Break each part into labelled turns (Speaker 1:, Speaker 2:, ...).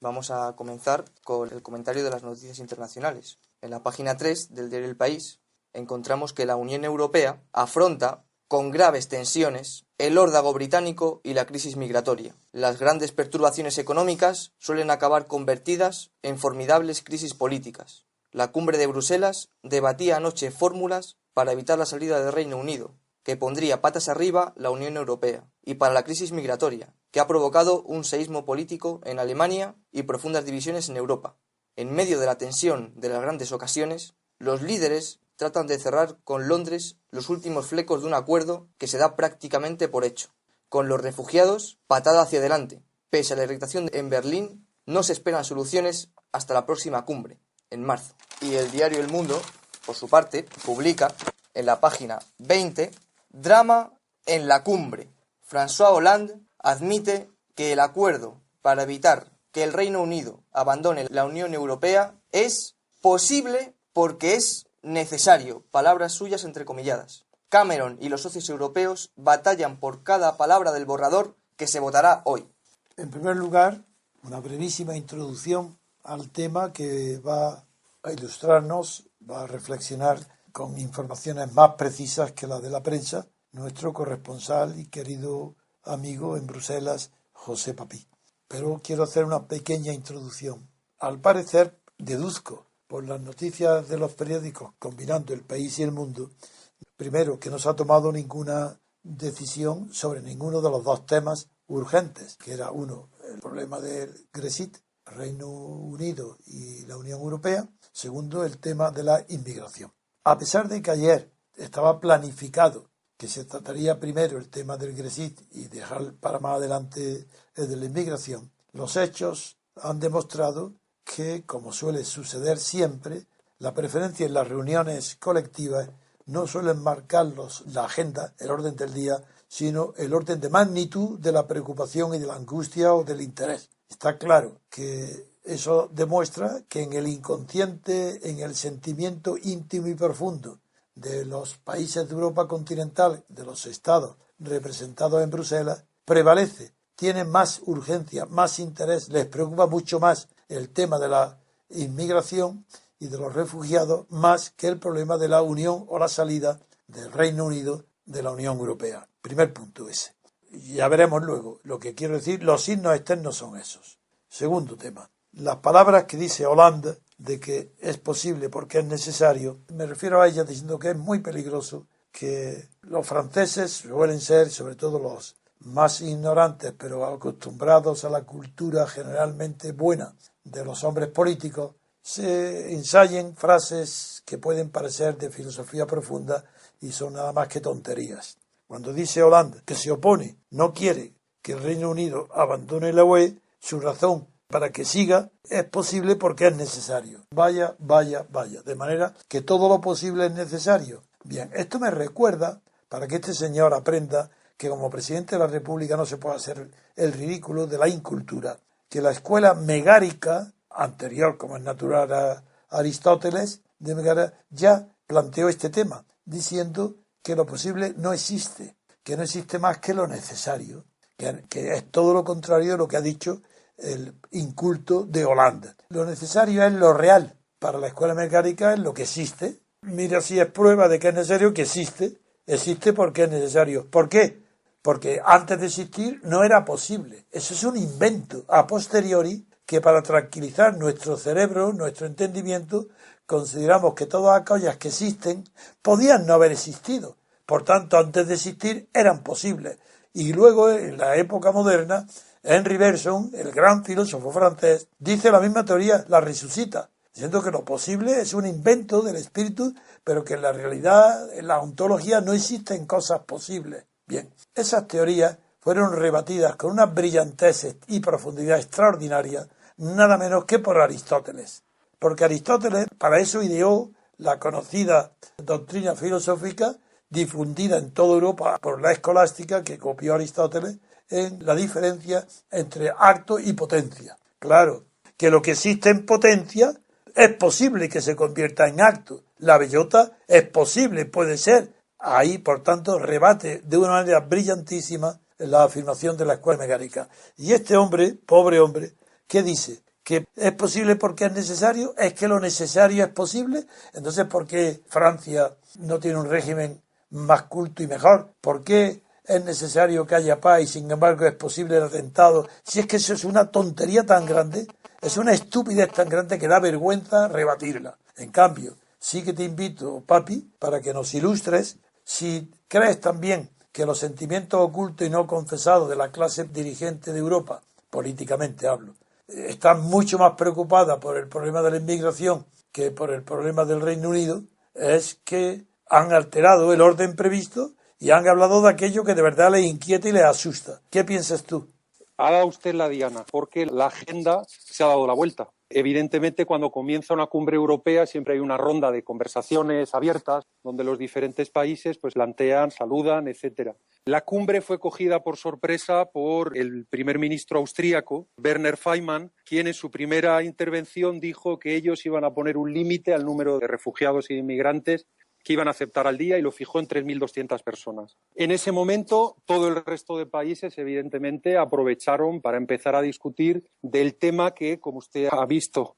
Speaker 1: Vamos a comenzar con el comentario de las noticias internacionales. En la página 3 del diario El País encontramos que la Unión Europea afronta con graves tensiones el órdago británico y la crisis migratoria. Las grandes perturbaciones económicas suelen acabar convertidas en formidables crisis políticas. La cumbre de Bruselas debatía anoche fórmulas para evitar la salida del Reino Unido, que pondría patas arriba la Unión Europea, y para la crisis migratoria, que ha provocado un seísmo político en Alemania y profundas divisiones en Europa. En medio de la tensión de las grandes ocasiones, los líderes tratan de cerrar con Londres los últimos flecos de un acuerdo que se da prácticamente por hecho. Con los refugiados, patada hacia adelante. Pese a la irritación en Berlín, no se esperan soluciones hasta la próxima cumbre, en marzo. Y el diario El Mundo, por su parte, publica en la página 20, drama en la cumbre. François Hollande admite que el acuerdo para evitar que el Reino Unido abandone la Unión Europea es posible porque es necesario, palabras suyas entrecomilladas. Cameron y los socios europeos batallan por cada palabra del borrador que se votará hoy.
Speaker 2: En primer lugar, una brevísima introducción al tema que va a ilustrarnos, va a reflexionar con informaciones más precisas que las de la prensa, nuestro corresponsal y querido amigo en Bruselas, José Papí. Pero quiero hacer una pequeña introducción. Al parecer, deduzco por las noticias de los periódicos combinando El País y El Mundo, primero, que no se ha tomado ninguna decisión sobre ninguno de los dos temas urgentes, que era uno, el problema del Brexit, Reino Unido y la Unión Europea, segundo, el tema de la inmigración. A pesar de que ayer estaba planificado que se trataría primero el tema del Brexit y dejar para más adelante el de la inmigración, los hechos han demostrado que, como suele suceder siempre, la preferencia en las reuniones colectivas no suelen marcar la agenda, el orden del día, sino el orden de magnitud de la preocupación y de la angustia o del interés. Está claro que eso demuestra que en el inconsciente, en el sentimiento íntimo y profundo de los países de Europa continental, de los estados representados en Bruselas, prevalece, tienen más urgencia, más interés, les preocupa mucho más el tema de la inmigración y de los refugiados más que el problema de la unión o la salida del Reino Unido de la Unión Europea. Primer punto ese. Ya veremos luego. Lo que quiero decir, los signos externos son esos. Segundo tema. Las palabras que dice Hollande de que es posible porque es necesario, me refiero a ella diciendo que es muy peligroso que los franceses suelen ser, sobre todo los más ignorantes, pero acostumbrados a la cultura generalmente buena de los hombres políticos, se ensayen frases que pueden parecer de filosofía profunda y son nada más que tonterías. Cuando dice Hollande que se opone, no quiere que el Reino Unido abandone la UE, su razón para que siga es posible porque es necesario. Vaya. De manera que todo lo posible es necesario. Bien, esto me recuerda, para que este señor aprenda que como presidente de la República no se puede hacer el ridículo de la incultura, que la escuela megárica anterior, como es natural a Aristóteles, de Megara, ya planteó este tema, diciendo que lo posible no existe, que no existe más que lo necesario, que es todo lo contrario de lo que ha dicho el inculto de Hollande. Lo necesario es lo real. Para la escuela megárica es lo que existe. Mira si es prueba de que es necesario que existe. Existe porque es necesario. ¿Por qué? Porque antes de existir no era posible. Eso es un invento a posteriori que para tranquilizar nuestro cerebro, nuestro entendimiento, consideramos que todas aquellas que existen podían no haber existido. Por tanto, antes de existir eran posibles. Y luego, en la época moderna, Henri Bergson, el gran filósofo francés, dice la misma teoría, la resucita, diciendo que lo posible es un invento del espíritu, pero que en la realidad, en la ontología, no existen cosas posibles. Bien, esas teorías fueron rebatidas con una brillantez y profundidad extraordinaria, nada menos que por Aristóteles. Porque Aristóteles para eso ideó la conocida doctrina filosófica difundida en toda Europa por la escolástica que copió Aristóteles en la diferencia entre acto y potencia. Claro, que lo que existe en potencia es posible que se convierta en acto. La bellota es posible, puede ser. Ahí, por tanto, rebate de una manera brillantísima la afirmación de la escuela megárica. Y este hombre, pobre hombre, ¿qué dice? que es posible porque es necesario, es que lo necesario es posible. Entonces, ¿por qué Francia no tiene un régimen más culto y mejor? ¿Por qué es necesario que haya paz y sin embargo es posible el atentado? Si es que eso es una tontería tan grande, es una estupidez tan grande que da vergüenza rebatirla. En cambio, sí que te invito, papi, para que nos ilustres si crees también que los sentimientos ocultos y no confesados de la clase dirigente de Europa, políticamente hablo, están mucho más preocupada por el problema de la inmigración que por el problema del Reino Unido, es que han alterado el orden previsto y han hablado de aquello que de verdad les inquieta y les asusta. ¿Qué piensas tú?
Speaker 3: Ha dado usted la diana, porque la agenda se ha dado la vuelta. Evidentemente, cuando comienza una cumbre europea siempre hay una ronda de conversaciones abiertas donde los diferentes países pues plantean, saludan, etcétera. La cumbre fue cogida por sorpresa por el primer ministro austríaco, Werner Faymann, quien en su primera intervención dijo que ellos iban a poner un límite al número de refugiados y de inmigrantes que iban a aceptar al día y lo fijó en 3.200 personas. En ese momento, todo el resto de países, evidentemente, aprovecharon para empezar a discutir del tema que, como usted ha visto,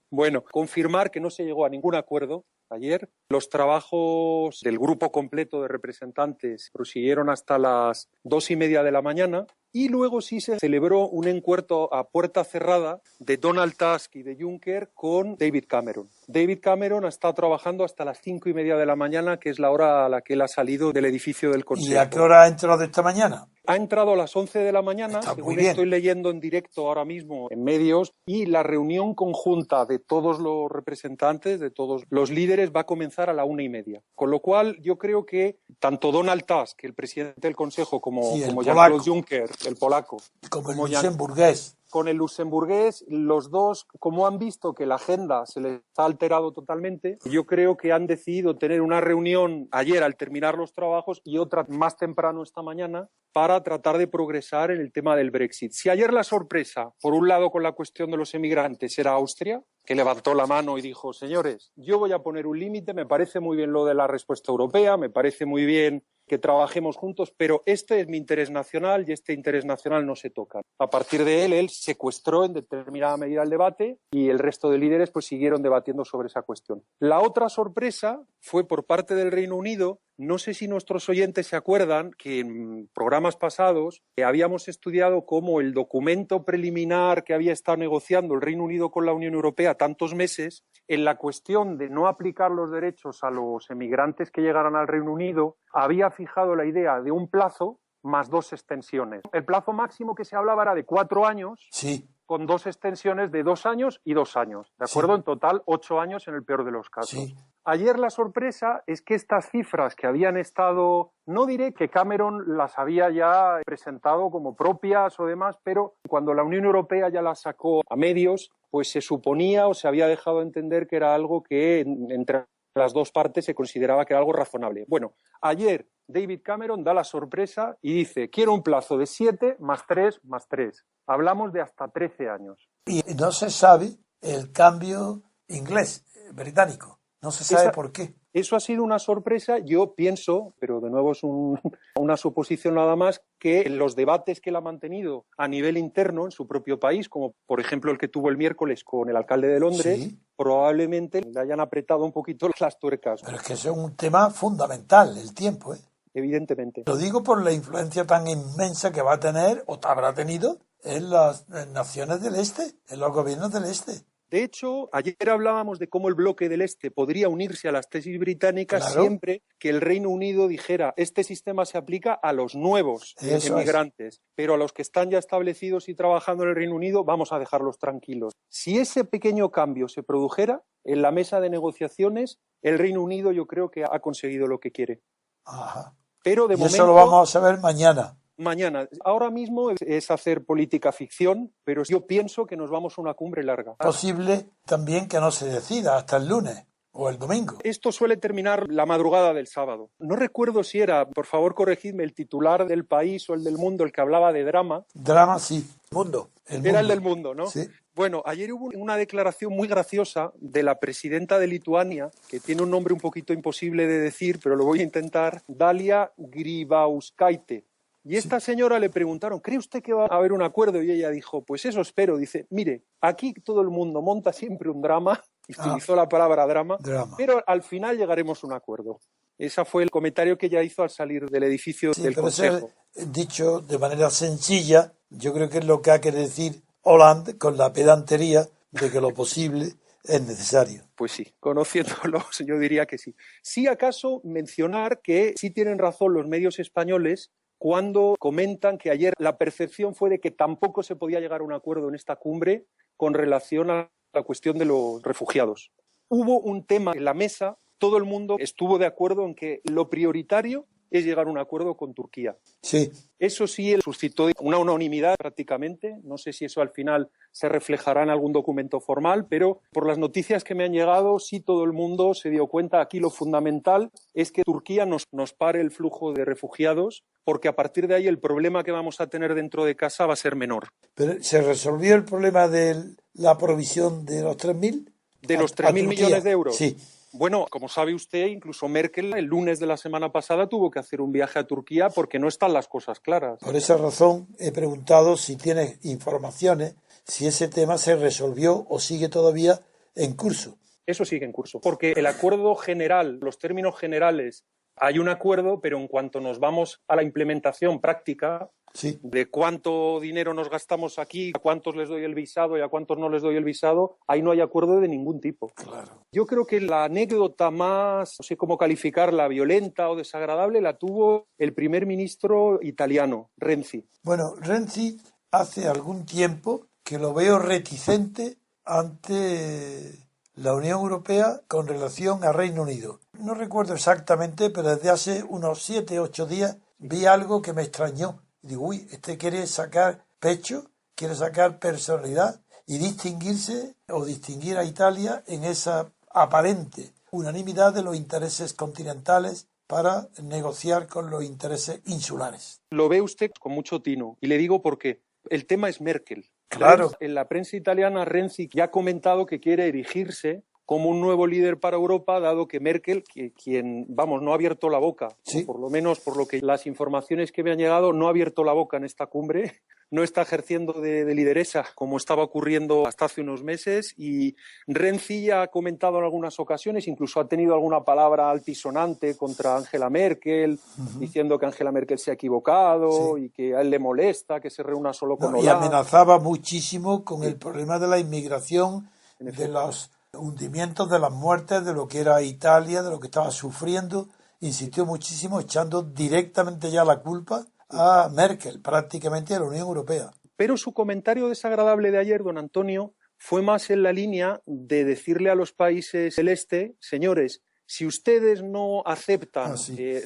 Speaker 3: confirmar que no se llegó a ningún acuerdo ayer. Los trabajos del grupo completo de representantes prosiguieron hasta las 2:30 de la mañana y luego sí se celebró un encuentro a puerta cerrada de Donald Tusk y de Juncker con David Cameron. David Cameron ha estado trabajando hasta las 5:30 de la mañana, que es la hora a la que él ha salido del edificio del Consejo.
Speaker 2: ¿Y a qué hora ha entrado esta mañana?
Speaker 3: Ha entrado a las 11 de la mañana,
Speaker 2: Está
Speaker 3: según
Speaker 2: muy bien.
Speaker 3: estoy leyendo en directo ahora mismo en medios, y la reunión conjunta de todos los representantes, de todos los líderes, va a comenzar a la 1:30. Con lo cual, yo creo que tanto Donald Tusk, el presidente del Consejo, como Jean-Claude Juncker, el polaco,
Speaker 2: como el luxemburgués,
Speaker 3: con el luxemburgués, los dos, como han visto que la agenda se les ha alterado totalmente, yo creo que han decidido tener una reunión ayer al terminar los trabajos y otra más temprano esta mañana para tratar de progresar en el tema del Brexit. Si ayer la sorpresa, por un lado con la cuestión de los emigrantes, era Austria, que levantó la mano y dijo, señores, yo voy a poner un límite, me parece muy bien lo de la respuesta europea, me parece muy bien que trabajemos juntos, pero este es mi interés nacional y este interés nacional no se toca. A partir de él secuestró en determinada medida el debate y el resto de líderes pues siguieron debatiendo sobre esa cuestión. La otra sorpresa fue por parte del Reino Unido. No sé si nuestros oyentes se acuerdan que en programas pasados habíamos estudiado cómo el documento preliminar que había estado negociando el Reino Unido con la Unión Europea tantos meses, en la cuestión de no aplicar los derechos a los emigrantes que llegaran al Reino Unido, había fijado la idea de un plazo más 2 extensiones. El plazo máximo que se hablaba era de 4 años,
Speaker 2: sí,
Speaker 3: con 2 extensiones de 2 años y 2 años. ¿De acuerdo?
Speaker 2: Sí.
Speaker 3: En total, 8 años en el peor de los casos.
Speaker 2: Sí.
Speaker 3: Ayer la sorpresa es que estas cifras que habían estado, no diré que Cameron las había ya presentado como propias o demás, pero cuando la Unión Europea ya las sacó a medios, pues se suponía o se había dejado entender que era algo que entre las dos partes se consideraba que era algo razonable. Bueno, ayer David Cameron da la sorpresa y dice, quiero un plazo de 7 más 3 más 3. Hablamos de hasta 13 años.
Speaker 2: Y no se sabe el cambio inglés, británico. No se sabe por qué.
Speaker 3: Eso ha sido una sorpresa. Yo pienso, pero de nuevo es una suposición nada más, que los debates que él ha mantenido a nivel interno en su propio país, como por ejemplo el que tuvo el miércoles con el alcalde de Londres,
Speaker 2: Sí.
Speaker 3: probablemente le hayan apretado un poquito las tuercas.
Speaker 2: Pero es que eso es un tema fundamental, el tiempo, ¿eh?
Speaker 3: Evidentemente.
Speaker 2: Lo digo por la influencia tan inmensa que va a tener, o habrá tenido, en las naciones del Este, en los gobiernos del Este.
Speaker 3: De hecho, ayer hablábamos de cómo el bloque del Este podría unirse a las tesis británicas siempre que el Reino Unido dijera este sistema se aplica a los nuevos emigrantes, pero a los que están ya establecidos y trabajando en el Reino Unido vamos a dejarlos tranquilos. Si ese pequeño cambio se produjera en la mesa de negociaciones, el Reino Unido yo creo que ha conseguido lo que quiere.
Speaker 2: Ajá.
Speaker 3: Pero de momento,
Speaker 2: eso lo vamos a saber mañana.
Speaker 3: Mañana. Ahora mismo es hacer política ficción, pero yo pienso que nos vamos a una cumbre larga.
Speaker 2: Posible también que no se decida hasta el lunes o el domingo.
Speaker 3: Esto suele terminar la madrugada del sábado. No recuerdo si era, por favor corregidme, el titular del País o el del Mundo el que hablaba de drama.
Speaker 2: Drama, sí. Mundo.
Speaker 3: Era el del Mundo, ¿no?
Speaker 2: Sí.
Speaker 3: Bueno, ayer hubo una declaración muy graciosa de la presidenta de Lituania, que tiene un nombre un poquito imposible de decir, pero lo voy a intentar, Dalia Grybauskaitė. Y esta señora le preguntaron, ¿cree usted que va a haber un acuerdo? Y ella dijo, pues eso espero. Dice, mire, aquí todo el mundo monta siempre un drama, y utilizó la palabra drama, pero al final llegaremos a un acuerdo. Ese fue el comentario que ella hizo al salir del edificio del Consejo.
Speaker 2: Dicho de manera sencilla, yo creo que es lo que ha querido decir Hollande con la pedantería de que lo posible es necesario.
Speaker 3: Pues sí, conociéndolos, yo diría que sí. Sí, acaso mencionar que sí tienen razón los medios españoles cuando comentan que ayer la percepción fue de que tampoco se podía llegar a un acuerdo en esta cumbre con relación a la cuestión de los refugiados. Hubo un tema en la mesa, todo el mundo estuvo de acuerdo en que lo prioritario es llegar a un acuerdo con Turquía.
Speaker 2: Sí.
Speaker 3: Eso sí suscitó una unanimidad prácticamente. No sé si eso al final se reflejará en algún documento formal, pero por las noticias que me han llegado, sí todo el mundo se dio cuenta. Aquí lo fundamental es que Turquía nos pare el flujo de refugiados, porque a partir de ahí el problema que vamos a tener dentro de casa va a ser menor.
Speaker 2: ¿Pero se resolvió el problema de la provisión de los 3.000?
Speaker 3: ¿De los 3.000 millones de euros?
Speaker 2: Sí.
Speaker 3: Bueno, como sabe usted, incluso Merkel el lunes de la semana pasada tuvo que hacer un viaje a Turquía porque no están las cosas claras.
Speaker 2: Por esa razón he preguntado si tiene informaciones, si ese tema se resolvió o sigue todavía en curso.
Speaker 3: Eso sigue en curso, porque el acuerdo general, los términos generales, hay un acuerdo, pero en cuanto nos vamos a la implementación práctica,
Speaker 2: sí,
Speaker 3: de cuánto dinero nos gastamos aquí, a cuántos les doy el visado y a cuántos no les doy el visado, ahí no hay acuerdo de ningún tipo.
Speaker 2: Claro.
Speaker 3: Yo creo que la anécdota más, no sé cómo calificarla, violenta o desagradable, la tuvo el primer ministro italiano, Renzi.
Speaker 2: Bueno, Renzi hace algún tiempo que lo veo reticente ante la Unión Europea con relación a Reino Unido. No recuerdo exactamente, pero desde hace unos 7 u 8 días vi algo que me extrañó. Digo, uy, este quiere sacar pecho, quiere sacar personalidad y distinguirse o distinguir a Italia en esa aparente unanimidad de los intereses continentales para negociar con los intereses insulares.
Speaker 3: Lo ve usted con mucho tino y le digo por qué. El tema es Merkel.
Speaker 2: Claro.
Speaker 3: En la prensa italiana, Renzi ya ha comentado que quiere erigirse como un nuevo líder para Europa, dado que Merkel, quien, vamos, no ha abierto la boca,
Speaker 2: sí,
Speaker 3: por lo menos por lo que las informaciones que me han llegado, no ha abierto la boca en esta cumbre, no está ejerciendo de lideresa como estaba ocurriendo hasta hace unos meses, y Renzi ya ha comentado en algunas ocasiones, incluso ha tenido alguna palabra altisonante contra Angela Merkel, diciendo que Angela Merkel se ha equivocado y que a él le molesta que se reúna solo con Hollande.
Speaker 2: Y amenazaba muchísimo con el problema de la inmigración, de los hundimientos, de las muertes, de lo que era Italia, de lo que estaba sufriendo. Insistió muchísimo, echando directamente ya la culpa a Merkel, prácticamente a la Unión Europea.
Speaker 3: Pero su comentario desagradable de ayer, don Antonio, fue más en la línea de decirle a los países del este, señores, si ustedes no aceptan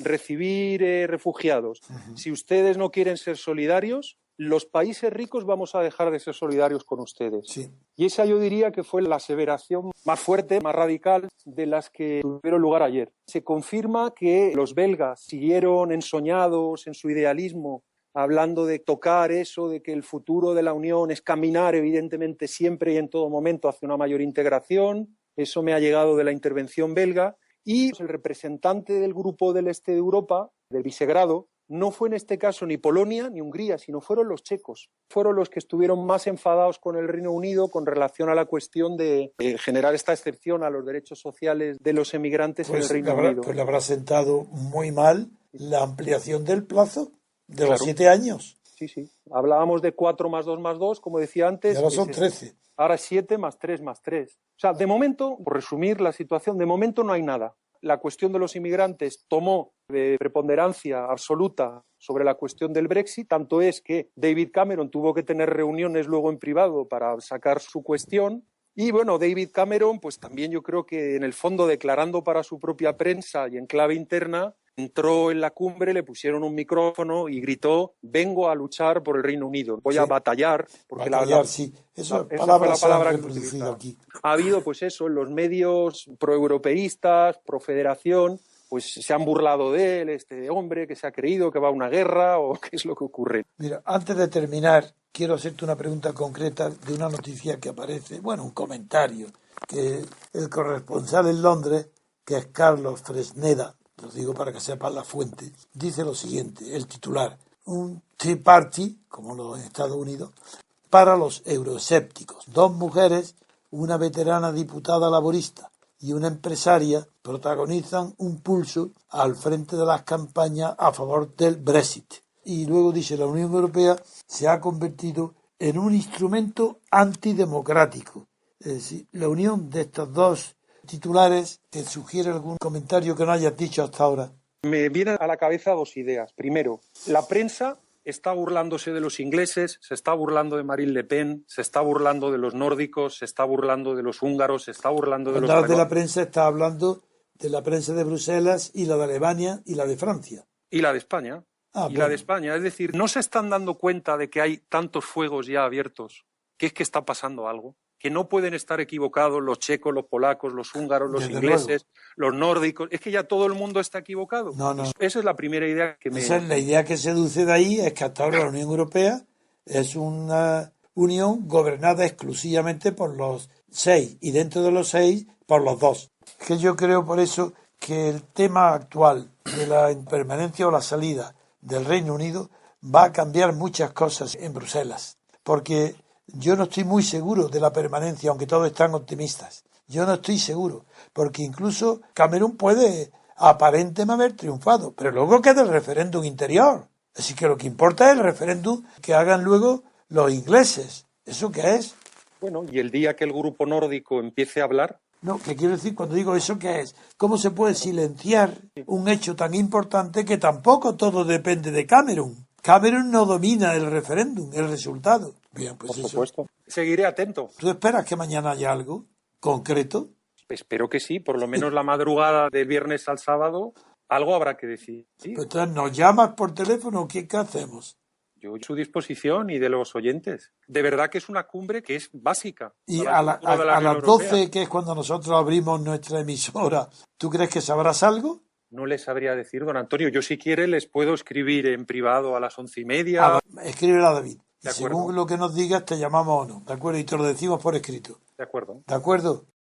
Speaker 3: recibir refugiados, si ustedes no quieren ser solidarios, los países ricos vamos a dejar de ser solidarios con ustedes.
Speaker 2: Sí.
Speaker 3: Y esa yo diría que fue la aseveración más fuerte, más radical de las que tuvieron lugar ayer. Se confirma que los belgas siguieron ensoñados en su idealismo, hablando de tocar eso, de que el futuro de la Unión es caminar, evidentemente, siempre y en todo momento hacia una mayor integración. Eso me ha llegado de la intervención belga. Y el representante del grupo del este de Europa, del Visegrado, no fue en este caso ni Polonia ni Hungría, sino fueron los checos. Fueron los que estuvieron más enfadados con el Reino Unido con relación a la cuestión de generar esta excepción a los derechos sociales de los emigrantes en el Reino Unido.
Speaker 2: Pues le habrá sentado muy mal la ampliación del plazo de los 7 años.
Speaker 3: Sí, sí. Hablábamos de 4 más 2 más 2, como decía antes.
Speaker 2: Y ahora son 13.
Speaker 3: Ahora 7 más 3 más 3. O sea, de momento, por resumir la situación, de momento no hay nada. La cuestión de los inmigrantes tomó de preponderancia absoluta sobre la cuestión del Brexit, tanto es que David Cameron tuvo que tener reuniones luego en privado para sacar su cuestión. Y bueno, David Cameron, pues también yo creo que en el fondo declarando para su propia prensa y en clave interna, entró en la cumbre, le pusieron un micrófono y gritó: vengo a luchar por el Reino Unido, voy a batallar. Porque
Speaker 2: sí. Esa fue la palabra que reproducido aquí.
Speaker 3: Ha habido, pues eso, en los medios proeuropeístas, profederación, pues se han burlado de él, este hombre que se ha creído que va a una guerra o qué es lo que ocurre.
Speaker 2: Mira, antes de terminar, quiero hacerte una pregunta concreta de una noticia que aparece, bueno, un comentario, que el corresponsal en Londres, que es Carlos Fresneda, lo digo para que sepas la fuente, dice lo siguiente, el titular: un Tea Party, como los Estados Unidos, para los euroescépticos. Dos mujeres, una veterana diputada laborista y una empresaria, protagonizan un pulso al frente de las campañas a favor del Brexit. Y luego dice, la Unión Europea se ha convertido en un instrumento antidemocrático. Es decir, la unión de estos dos titulares, ¿te sugiere algún comentario que no hayas dicho hasta ahora?
Speaker 3: Me vienen a la cabeza dos ideas. Primero, la prensa está burlándose de los ingleses, se está burlando de Marine Le Pen, se está burlando de los nórdicos, se está burlando de los húngaros, se está burlando de los...
Speaker 2: Cuando hablas de la prensa, está hablando de la prensa de Bruselas y la de Alemania y la de Francia.
Speaker 3: Y la de España. La de España. Es decir, no se están dando cuenta de que hay tantos fuegos ya abiertos, que es que está pasando algo, que no pueden estar equivocados los checos, los polacos, los húngaros, los ingleses, los nórdicos. Es que ya todo el mundo está equivocado.
Speaker 2: No.
Speaker 3: Esa es la primera idea que me...
Speaker 2: Esa es la idea que se deduce de ahí, es que hasta ahora la Unión Europea es una unión gobernada exclusivamente por los 6 y dentro de los 6 por los 2. Es que yo creo por eso que el tema actual de la permanencia o la salida del Reino Unido va a cambiar muchas cosas en Bruselas, porque yo no estoy muy seguro de la permanencia, aunque todos están optimistas. Yo no estoy seguro, porque incluso Cameron puede aparentemente haber triunfado, pero luego queda el referéndum interior. Así que lo que importa es el referéndum que hagan luego los ingleses. ¿Eso qué es?
Speaker 3: Bueno, y el día que el grupo nórdico empiece a hablar...
Speaker 2: No, ¿qué quiero decir cuando digo eso qué es? ¿Cómo se puede silenciar un hecho tan importante que tampoco todo depende de Cameron? Cameron no domina el referéndum, el resultado. Bien, pues
Speaker 3: por supuesto. Seguiré atento.
Speaker 2: ¿Tú esperas que mañana haya algo concreto?
Speaker 3: Espero que sí, por lo menos la madrugada del viernes al sábado, algo habrá que decir. ¿Sí?
Speaker 2: Pues entonces, ¿nos llamas por teléfono o qué hacemos?
Speaker 3: Yo a su disposición y de los oyentes. De verdad que es una cumbre que es básica.
Speaker 2: Y a las 12, que es cuando nosotros abrimos nuestra emisora, ¿tú crees que sabrás algo?
Speaker 3: No les sabría decir, don Antonio. Yo, si quiere, les puedo escribir en privado a las 11:30.
Speaker 2: Escríbele a David. Y según lo que nos digas, te llamamos o no. ¿De acuerdo? Y te lo decimos por escrito.
Speaker 3: De acuerdo.
Speaker 2: ¿De acuerdo?